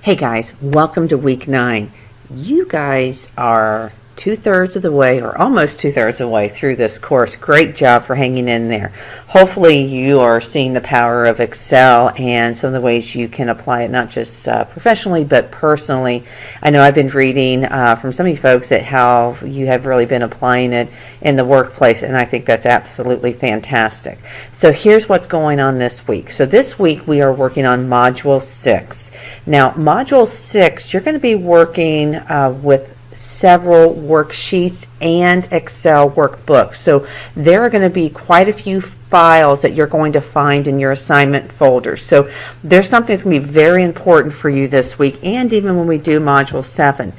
Hey guys, welcome to week 9. You guys are 2/3 of the way, or almost 2/3 of the way through this course. Great job for hanging in there. Hopefully you are seeing the power of Excel and some of the ways you can apply it, not just professionally but personally. I know I've been reading from some of you folks at how you have really been applying it in the workplace, and I think that's absolutely fantastic. So here's what's going on this week. So this week we are working on Module 6. Now, Module 6, you're going to be working with several worksheets and Excel workbooks. So there are going to be quite a few files that you're going to find in your assignment folder. So there's something that's going to be very important for you this week, and even when we do Module 7.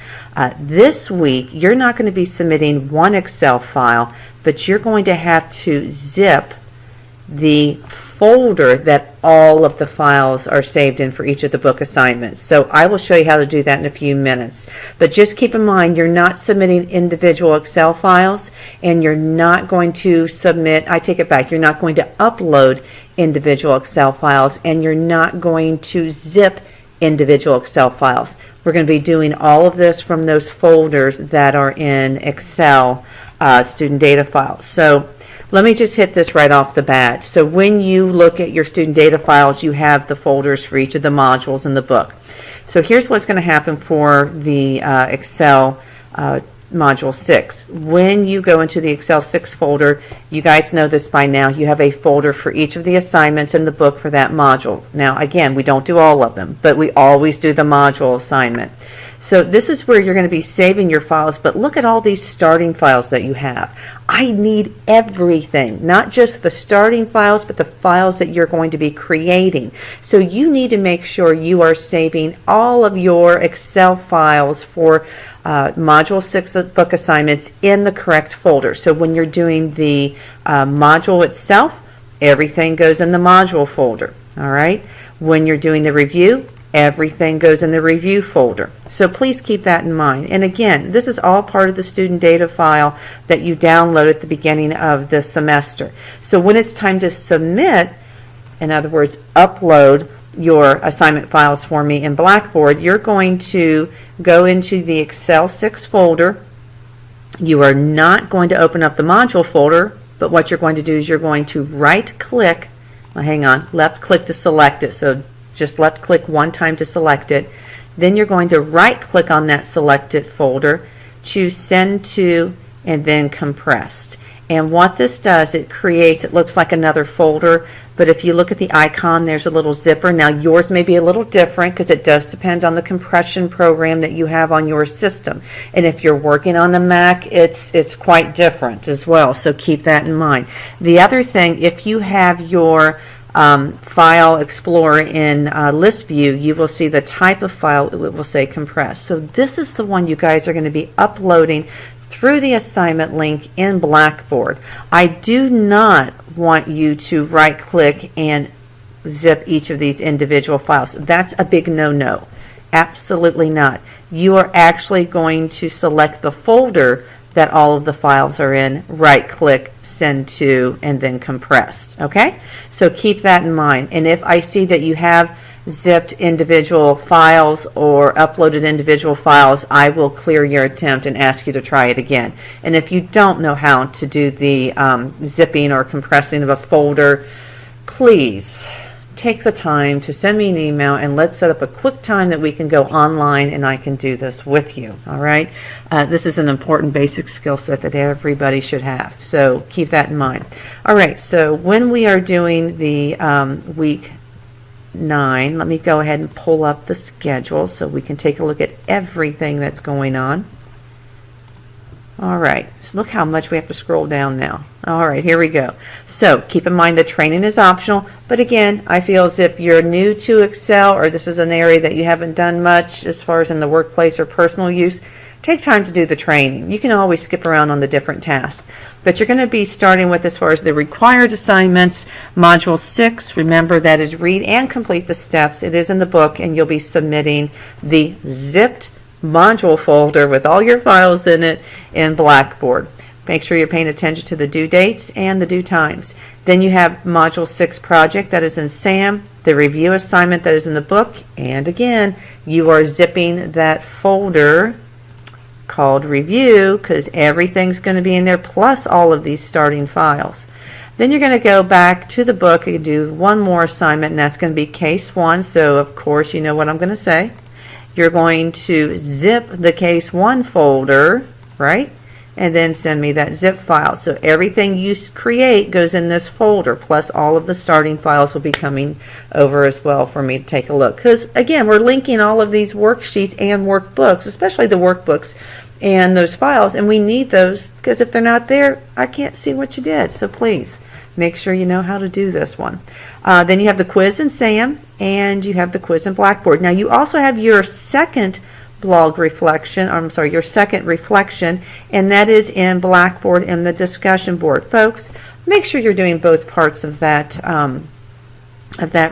This week, you're not going to be submitting one Excel file, but you're going to have to zip the folder that all of the files are saved in for each of the book assignments. So I will show you how to do that in a few minutes. But just keep in mind, you're not submitting individual Excel files, and you're not going to submit, I take it back, you're not going to upload individual Excel files, and you're not going to zip individual Excel files. We're going to be doing all of this from those folders that are in Excel student data files. So let me just hit this right off the bat. So when you look at your student data files, you have the folders for each of the modules in the book. So here's what's going to happen for the Excel Module 6. When you go into the Excel 6 folder, you guys know this by now, you have a folder for each of the assignments in the book for that module. Now again, we don't do all of them, but we always do the module assignment. So this is where you're going to be saving your files, but look at all these starting files that you have. I need everything, not just the starting files, but the files that you're going to be creating. So you need to make sure you are saving all of your Excel files for Module 6 book assignments in the correct folder. So when you're doing the module itself, everything goes in the module folder. All right. When you're doing the review, everything goes in the review folder. So please keep that in mind. And again, this is all part of the student data file that you download at the beginning of the semester. So when it's time to submit, in other words, upload your assignment files for me in Blackboard, you're going to go into the Excel 6 folder. You are not going to open up the module folder, but what you're going to do is you're going to right-click, left-click to select it. So just left click one time to select it. Then you're going to right click on that selected folder, choose send to, and then compressed. And what this does, it looks like another folder, but if you look at the icon, there's a little zipper. Now yours may be a little different because it does depend on the compression program that you have on your system. And if you're working on the Mac, it's quite different as well, so keep that in mind. The other thing, if you have your File Explorer in list view, you will see the type of file, it will say compressed. So this is the one you guys are going to be uploading through the assignment link in Blackboard. I do not want you to right click and zip each of these individual files. That's a big no-no. Absolutely not. You are actually going to select the folder that all of the files are in, right click, send to, and then compressed. Okay? So keep that in mind. And if I see that you have zipped individual files or uploaded individual files, I will clear your attempt and ask you to try it again. And if you don't know how to do the zipping or compressing of a folder, please take the time to send me an email and let's set up a quick time that we can go online and I can do this with you. All right? This is an important basic skill set that everybody should have. So keep that in mind. All right, so when we are doing the week 9, let me go ahead and pull up the schedule so we can take a look at everything that's going on. All right, so look how much we have to scroll down now. All right, here we go. So keep in mind the training is optional, but again, I feel as if you're new to Excel or this is an area that you haven't done much as far as in the workplace or personal use, take time to do the training. You can always skip around on the different tasks. But you're going to be starting with, as far as the required assignments, Module 6. Remember, that is read and complete the steps. It is in the book, and you'll be submitting the zipped module folder with all your files in it in Blackboard. Make sure you're paying attention to the due dates and the due times. Then you have Module 6 project that is in SAM. the review assignment that is in the book, and again, you are zipping that folder called review because everything's going to be in there plus all of these starting files. Then you're going to go back to the book and do one more assignment, and that's going to be case 1. So of course you know what I'm going to say. You're going to zip the case 1 folder, right? And then send me that zip file. So everything you create goes in this folder, plus all of the starting files will be coming over as well for me to take a look. Because again, we're linking all of these worksheets and workbooks, especially the workbooks and those files, and we need those because if they're not there, I can't see what you did. So please make sure you know how to do this one. Then you have the quiz in SAM, and you have the quiz in Blackboard. Now you also have your second blog reflection, your second reflection, and that is in Blackboard in the discussion board. Folks, make sure you're doing both parts of that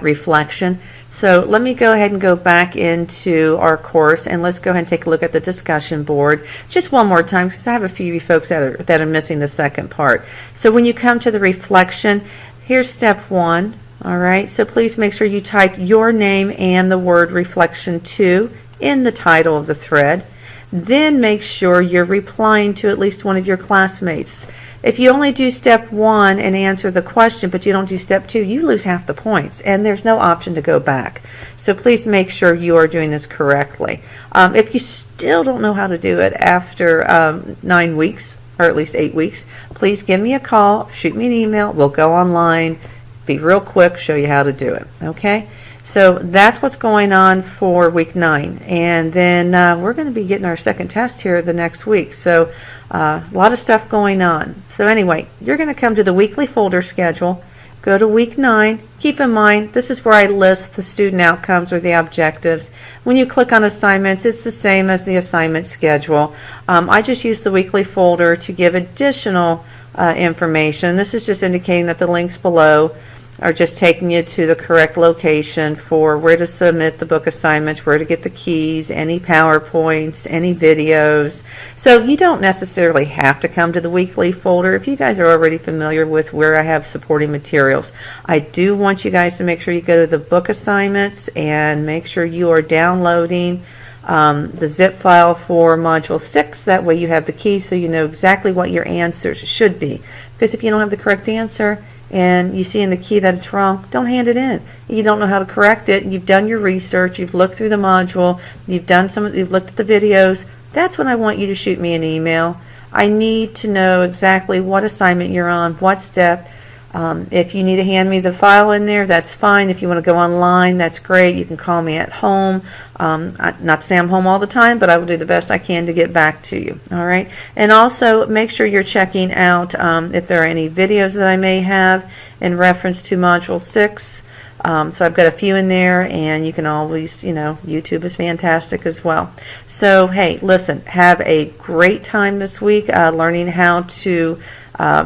reflection. So let me go ahead and go back into our course, and let's go ahead and take a look at the discussion board just one more time, because I have a few of you folks that are missing the second part. So when you come to the reflection, here's step 1. All right, so please make sure you type your name and the word reflection 2 in the title of the thread. Then make sure you're replying to at least one of your classmates. If you only do step 1 and answer the question, but you don't do step 2, you lose half the points, and there's no option to go back. So please make sure you are doing this correctly. If you still don't know how to do it after 9 weeks, or at least 8 weeks, please give me a call, shoot me an email, we'll go online, be real quick, show you how to do it. Okay? So that's what's going on for week 9, and then we're going to be getting our second test here the next week. So a lot of stuff going on. So anyway, you're going to come to the weekly folder schedule, go to week 9. Keep in mind, this is where I list the student outcomes or the objectives. When you click on assignments, it's the same as the assignment schedule. I just use the weekly folder to give additional information. This is just indicating that the links below are just taking you to the correct location for where to submit the book assignments, where to get the keys, any PowerPoints, any videos. So you don't necessarily have to come to the weekly folder if you guys are already familiar with where I have supporting materials. I do want you guys to make sure you go to the book assignments and make sure you are downloading the zip file for Module 6. That way you have the key so you know exactly what your answers should be. Because if you don't have the correct answer, and you see in the key that it's wrong, don't hand it in. You don't know how to correct it. You've done your research. You've looked through the module. You've looked at the videos. That's when I want you to shoot me an email. I need to know exactly what assignment you're on, what step. If you need to hand me the file in there, that's fine. If you want to go online, that's great. You can call me at home. Not to say I'm home all the time, but I will do the best I can to get back to you. All right. And also make sure you're checking out if there are any videos that I may have in reference to Module 6. So I've got a few in there, and you can always, YouTube is fantastic as well. So, hey, listen, have a great time this week learning how to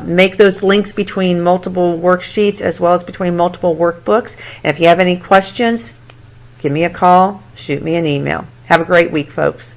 make those links between multiple worksheets as well as between multiple workbooks. And if you have any questions, give me a call, shoot me an email. Have a great week, folks.